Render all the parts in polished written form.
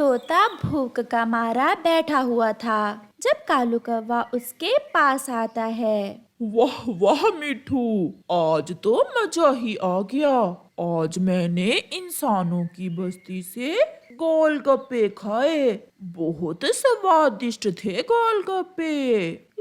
तोता भूख का मारा बैठा हुआ था जब कालू कौवा उसके पास आता है। वाह वाह मिठू, आज तो मजा ही आ गया। आज मैंने इंसानों की बस्ती से गोलगप्पे खाए। बहुत स्वादिष्ट थे गोलगप्पे।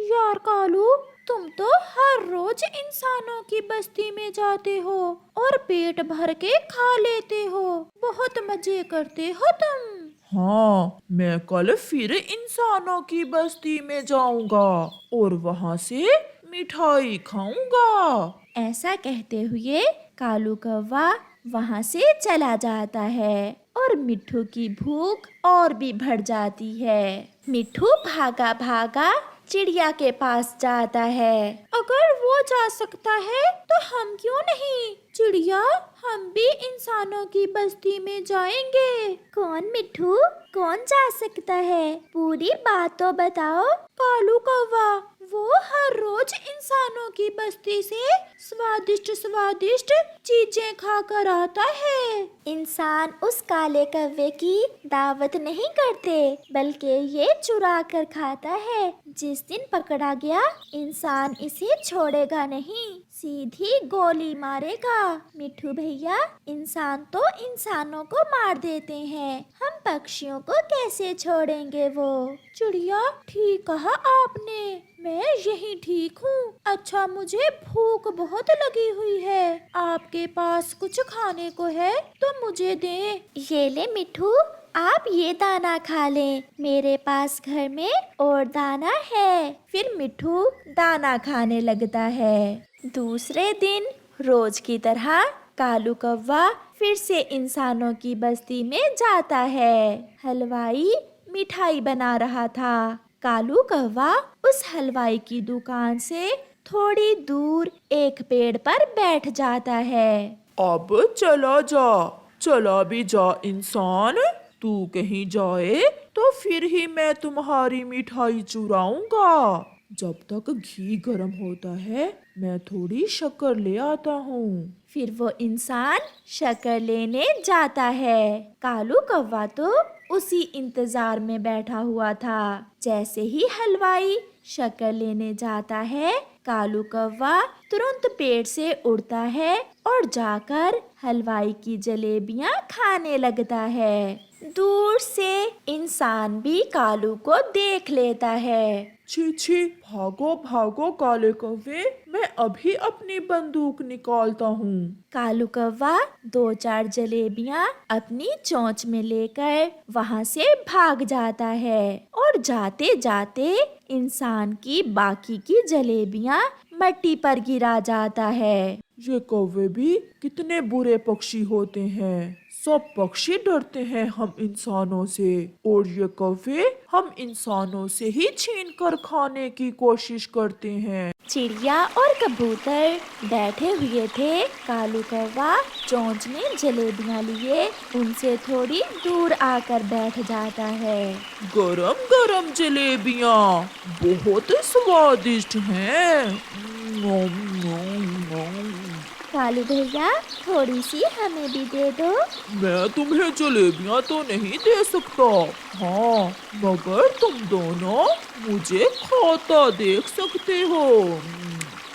यार कालू, तुम तो हर रोज इंसानों की बस्ती में जाते हो और पेट भर के खा लेते हो। बहुत मजे करते हो तुम। हाँ, मैं कल फिर इंसानों की बस्ती में जाऊंगा और वहाँ से मिठाई खाऊंगा। ऐसा कहते हुए कालू कौवा वहां से चला जाता है और मिट्ठू की भूख और भी बढ़ जाती है। मिट्ठू भागा भागा चिड़िया के पास जाता है। अगर वो जा सकता है तो हम क्यों नहीं? चिड़िया, हम भी इंसानों की बस्ती में जाएंगे। कौन मिट्ठू, कौन जा सकता है? पूरी बात तो बताओ। कालू कौवा, वो हर रोज इंसानों की बस्ती से स्वादिष्ट स्वादिष्ट चीजें खाकर आता है। इंसान उस काले कौवे की दावत नहीं करते, बल्कि ये चुरा कर खाता है। जिस दिन पकड़ा गया, इंसान इसे छोड़ेगा नहीं, सीधी गोली मारेगा। मिट्ठू भैया, इंसान तो इंसानों को मार देते हैं, हम पक्षियों को कैसे छोड़ेंगे? वो चिड़िया, ठीक कहा आपने, मैं यही ठीक हूँ। अच्छा, मुझे भूख बहुत लगी हुई है, आपके पास कुछ खाने को है तो मुझे दे। ये ले मिट्ठू, आप ये दाना खा लें, मेरे पास घर में और दाना है। फिर मिट्ठू दाना खाने लगता है। दूसरे दिन रोज की तरह कालू कौवा फिर से इंसानों की बस्ती में जाता है। हलवाई मिठाई बना रहा था। कालू कौवा उस हलवाई की दुकान से थोड़ी दूर एक पेड़ पर बैठ जाता है। अब चला भी जा इंसान। तू कहीं जाए तो फिर ही मैं तुम्हारी मिठाई चुराऊंगा। जब तक घी गर्म होता है, मैं थोड़ी शक्कर ले आता हूँ। फिर वो इंसान शक्कर लेने जाता है। कालू कौवा तो उसी इंतजार में बैठा हुआ था। जैसे ही हलवाई शक्कर लेने जाता है, कालू कौवा तुरंत पेड़ से उड़ता है और जाकर हलवाई की जलेबियां खाने लगता है। दूर से इंसान भी कालू को देख लेता है। छी छी, भागो भागो काले कौवे, मैं अभी अपनी बंदूक निकालता हूँ। कालू कौवा 2-4 जलेबियां अपनी चोंच में लेकर वहां से भाग जाता है और जाते जाते इंसान की बाकी की जलेबियां मट्टी पर गिरा जाता है। ये कौवे भी कितने बुरे पक्षी होते हैं। सब पक्षी डरते हैं हम इंसानों से, और ये कौवे हम इंसानों से ही छीन कर खाने की कोशिश करते हैं। चिड़िया और कबूतर बैठे हुए थे। कालू कौवा चोंच में जलेबियां लिए उनसे थोड़ी दूर आकर बैठ जाता है। गरम गरम जलेबियाँ बहुत स्वादिष्ट हैं। नोम, नोम, नोम। कालू भैया, थोड़ी सी हमें भी दे दो। मैं तुम्हें जलेबियाँ तो नहीं दे सकता, हाँ, मगर तुम दोनों मुझे खाता देख सकते हो।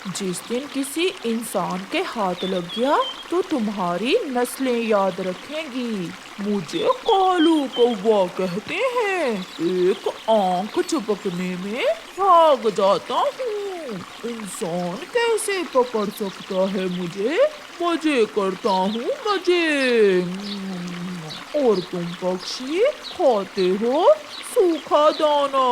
जिस दिन किसी इंसान के हाथ लग गया तो तुम्हारी नस्लें याद रखेंगी। मुझे कालू कौवा कहते हैं। एक आंख झपकने में भाग जाता हूँ। इंसान कैसे पकड़ सकता है मुझे? मजे करता हूँ मजे। और तुम पक्षी खाते हो सूखा दाना।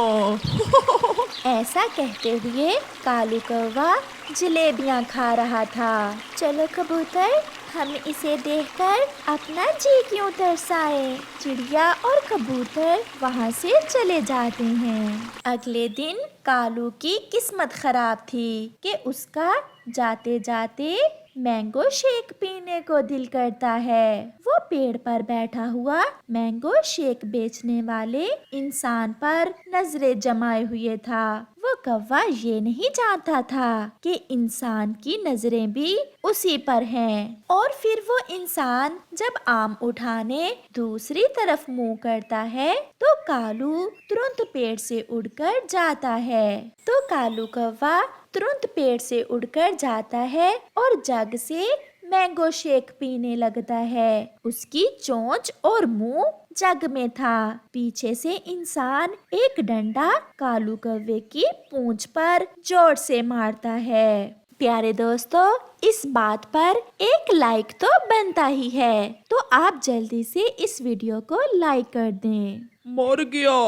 ऐसा कहते हुए कालू कौवा जलेबियां खा रहा था। चलो कबूतर, हम इसे देखकर अपना जी क्यों तरसाए। चिड़िया और कबूतर वहां से चले जाते हैं। अगले दिन कालू की किस्मत खराब थी कि उसका जाते जाते मैंगो शेक पीने को दिल करता है। वो पेड़ पर बैठा हुआ मैंगो शेक बेचने वाले इंसान पर नजरें जमाए हुए था। वो कौवा ये नहीं जानता था कि इंसान की नजरें भी उसी पर हैं। और फिर वो इंसान जब आम उठाने दूसरी तरफ मुंह करता है तो कालू तुरंत पेड़ से उड़कर जाता है। तो कालू कौवा तुरंत पेड़ से उड़कर जाता है और जग से मैंगो शेक पीने लगता है। उसकी चोंच और मुंह जग में था। पीछे से इंसान एक डंडा कालू कौवे की पूंछ पर जोर से मारता है। प्यारे दोस्तों, इस बात पर एक लाइक तो बनता ही है, तो आप जल्दी से इस वीडियो को लाइक कर दें। मर गया,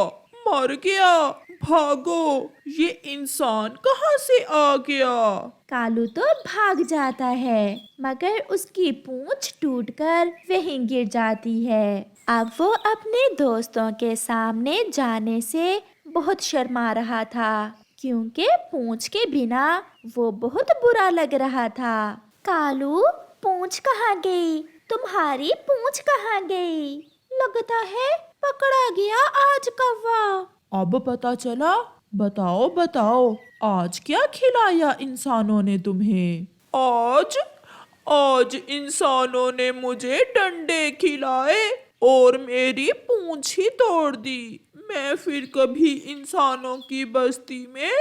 मर गया, भागो, ये इंसान कहाँ से आ गया? कालू तो भाग जाता है, मगर उसकी पूंछ टूटकर वहीं गिर जाती है। अब वो अपने दोस्तों के सामने जाने से बहुत शर्मा रहा था, क्योंकि पूंछ के बिना वो बहुत बुरा लग रहा था। कालू, पूंछ कहाँ गई? तुम्हारी पूंछ कहाँ गई? लगता है पकड़ा गया आज कौवा। अब पता चला? बताओ बताओ, आज क्या खिलाया इंसानों ने तुम्हें? आज इंसानों ने मुझे डंडे खिलाए और मेरी पूंछ ही तोड़ दी। मैं फिर कभी इंसानों की बस्ती में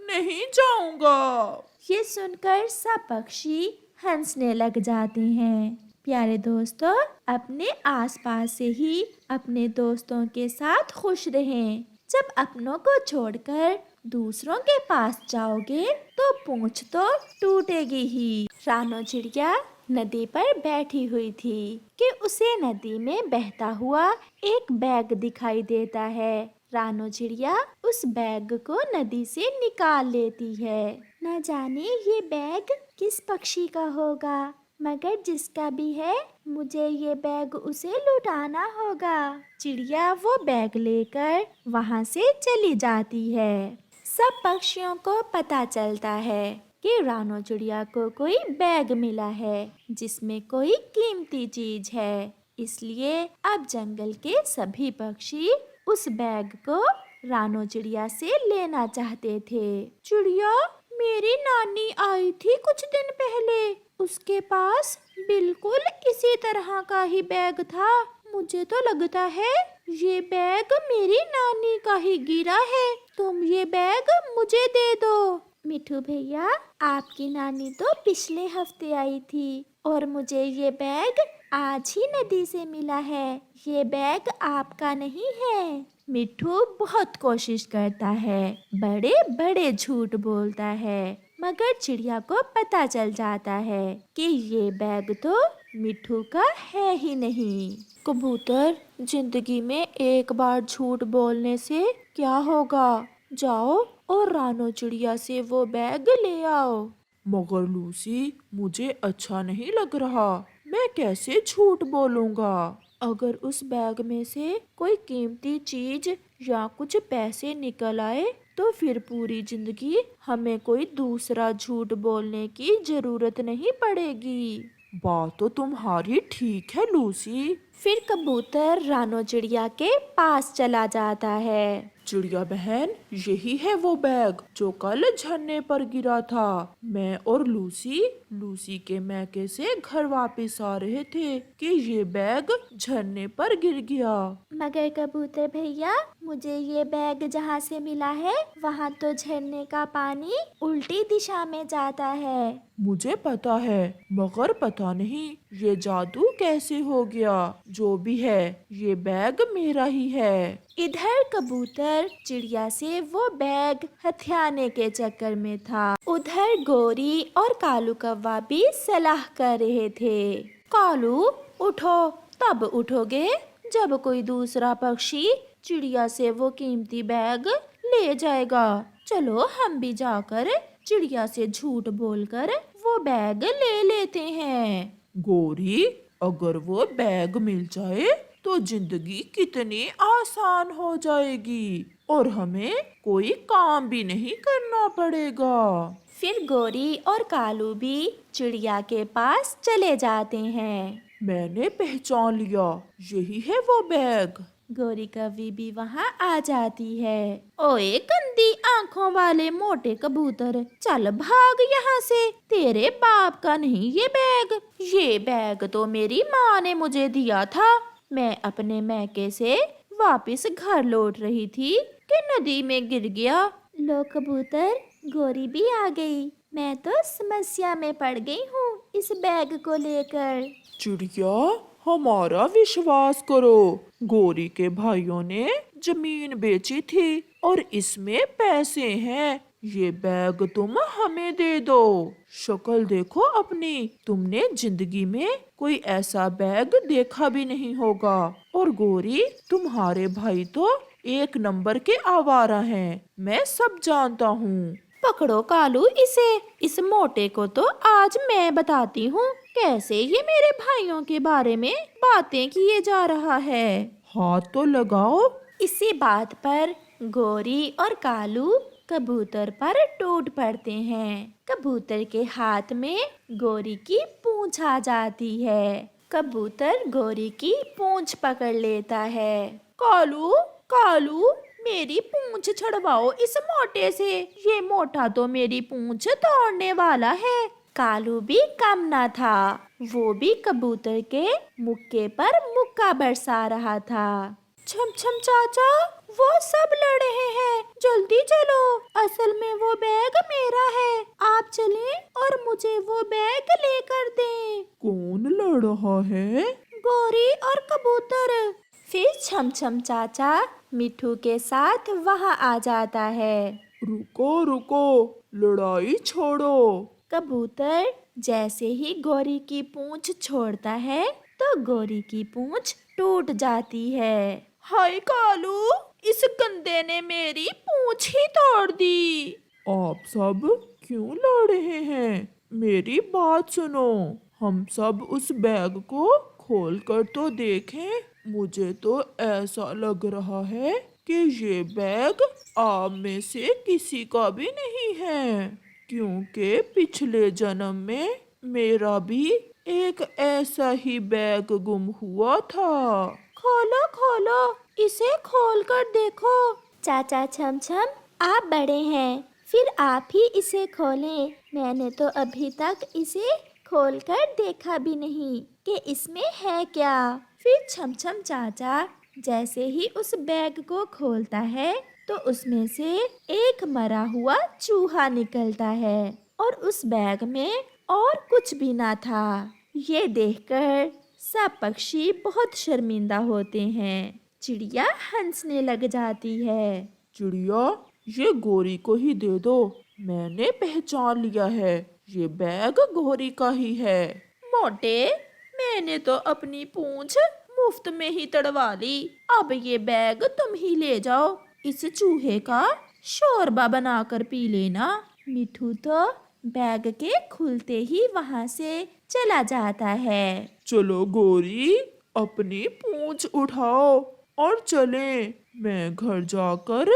नहीं जाऊंगा। ये सुनकर सब पक्षी हंसने लग जाते हैं। प्यारे दोस्तों, अपने आसपास से ही अपने दोस्तों के साथ खुश रहें। जब अपनों को छोड़कर दूसरों के पास जाओगे तो पूंछ तो टूटेगी ही। रानो चिड़िया नदी पर बैठी हुई थी कि उसे नदी में बहता हुआ एक बैग दिखाई देता है। रानो चिड़िया उस बैग को नदी से निकाल लेती है। न जाने ये बैग किस पक्षी का होगा, मगर जिसका भी है मुझे ये बैग उसे लुटाना होगा। चिड़िया वो बैग लेकर वहाँ से चली जाती है। सब पक्षियों को पता चलता है कि रानो चिड़िया को कोई बैग मिला है जिसमें कोई कीमती चीज है। इसलिए अब जंगल के सभी पक्षी उस बैग को रानो चिड़िया से लेना चाहते थे। चिड़िया, मेरी नानी आई थी कुछ दिन पहले, उसके पास बिल्कुल इसी तरह का ही बैग था। मुझे तो लगता है ये बैग मेरी नानी का ही गिरा है। तुम ये बैग मुझे दे दो। मिठू भैया, आपकी नानी तो पिछले हफ्ते आई थी और मुझे ये बैग आज ही नदी से मिला है। ये बैग आपका नहीं है। मिठू बहुत कोशिश करता है, बड़े बड़े झूठ बोलता है, मगर चिड़िया को पता चल जाता है कि ये बैग तो मिठू का है ही नहीं। कबूतर, जिंदगी में एक बार झूठ बोलने से क्या होगा? जाओ और रानो चिड़िया से वो बैग ले आओ। मगर लूसी, मुझे अच्छा नहीं लग रहा। मैं कैसे झूठ बोलूंगा? अगर उस बैग में से कोई कीमती चीज या कुछ पैसे निकल आए तो फिर पूरी जिंदगी हमें कोई दूसरा झूठ बोलने की जरूरत नहीं पड़ेगी। बात तो तुम्हारी ठीक है लूसी। फिर कबूतर रानो चिड़िया के पास चला जाता है। चिड़िया बहन, यही है वो बैग जो कल झरने पर गिरा था। मैं और लूसी के मैके से घर वापस आ रहे थे कि ये बैग झरने पर गिर गया। मगर कबूतर भैया, मुझे ये बैग जहाँ से मिला है वहाँ तो झरने का पानी उल्टी दिशा में जाता है। मुझे पता है, मगर पता नहीं ये जादू कैसे हो गया। जो भी है, ये बैग मेरा ही है। इधर कबूतर चिड़िया से वो बैग हथियाने के चक्कर में था। उधर गोरी और कालू कौवा भी सलाह कर रहे थे। कालू, उठो, तब उठोगे जब कोई दूसरा पक्षी चिड़िया से वो कीमती बैग ले जाएगा। चलो हम भी जाकर चिड़िया से झूठ बोलकर वो बैग ले लेते हैं। गोरी, अगर वो बैग मिल जाए तो जिंदगी कितनी आसान हो जाएगी और हमें कोई काम भी नहीं करना पड़ेगा। फिर गोरी और कालू भी चिड़िया के पास चले जाते हैं। मैंने पहचान लिया, यही है वो बैग। गोरी कौवी भी वहाँ आ जाती है। ओए गंदी आंखों वाले मोटे कबूतर, चल भाग यहाँ से। तेरे बाप का नहीं ये बैग तो मेरी माँ ने मुझे दिया था। मैं अपने मैके से वापस घर लौट रही थी कि नदी में गिर गया। लो कबूतर, गोरी भी आ गई। मैं तो समस्या में पड़ गई हूँ इस बैग को लेकर। चिड़िया, हमारा विश्वास करो, गोरी के भाइयों ने जमीन बेची थी और इसमें पैसे हैं। ये बैग तुम हमें दे दो। शक्ल देखो अपनी, तुमने जिंदगी में कोई ऐसा बैग देखा भी नहीं होगा। और गोरी, तुम्हारे भाई तो एक नंबर के आवारा हैं, मैं सब जानता हूँ। पकड़ो कालू इसे। इस मोटे को तो आज मैं बताती हूँ कैसे ये मेरे भाइयों के बारे में बातें किए जा रहा है। हाथ तो लगाओ। इसी बात पर गोरी और कालू कबूतर पर टूट पड़ते हैं। कबूतर के हाथ में गोरी की पूंछ आ जाती है। कबूतर गोरी की पूंछ पकड़ लेता है। कालू, कालू, मेरी पूंछ छड़वाओ इस मोटे से। ये मोटा तो मेरी पूंछ तोड़ने वाला है। कालू भी कम ना था, वो भी कबूतर के मुक्के पर मुक्का बरसा रहा था। छम छम चाचा, वो सब लड़ रहे हैं, जल्दी चलो। असल में वो बैग मेरा है, आप चलें और मुझे वो बैग लेकर दें। कौन लड़ रहा है? गोरी और कबूतर। फिर छम छम चाचा मिठू के साथ वहाँ आ जाता है। रुको रुको, लड़ाई छोड़ो। कबूतर जैसे ही गोरी की पूंछ छोड़ता है तो गोरी की पूंछ टूट जाती है। हाय कालू, इस गंदे ने मेरी पूंछ ही तोड़ दी। आप सब क्यों लड़ रहे हैं? मेरी बात सुनो, हम सब उस बैग को खोल कर तो देखें। मुझे तो ऐसा लग रहा है कि ये बैग आप में से किसी का भी नहीं है, क्योंकि पिछले जन्म में मेरा भी एक ऐसा ही बैग गुम हुआ था। खोलो खोलो, इसे खोल कर देखो। चाचा छम छम, आप बड़े हैं, फिर आप ही इसे खोलें। मैंने तो अभी तक इसे खोलकर देखा भी नहीं कि इसमें है क्या। फिर छम छम चाचा जैसे ही उस बैग को खोलता है तो उसमें से एक मरा हुआ चूहा निकलता है और उस बैग में और कुछ भी ना था। ये देखकर सब पक्षी बहुत शर्मिंदा होते हैं। चिड़िया हंसने लग जाती है। चिड़िया, ये गोरी को ही दे दो, मैंने पहचान लिया है, ये बैग गोरी का ही है। मोटे, मैंने तो अपनी पूंछ मुफ्त में ही तड़वा ली, अब ये बैग तुम ही ले जाओ। इस चूहे का शोरबा बनाकर पी लेना। मिठू तो बैग के खुलते ही वहाँ से चला जाता है। चलो गोरी, अपनी पूंछ उठाओ और चलें। मैं घर जाकर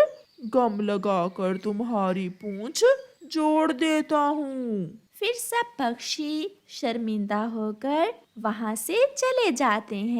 गम लगाकर तुम्हारी पूंछ जोड़ देता हूँ। फिर सब पक्षी शर्मिंदा होकर वहाँ से चले जाते हैं।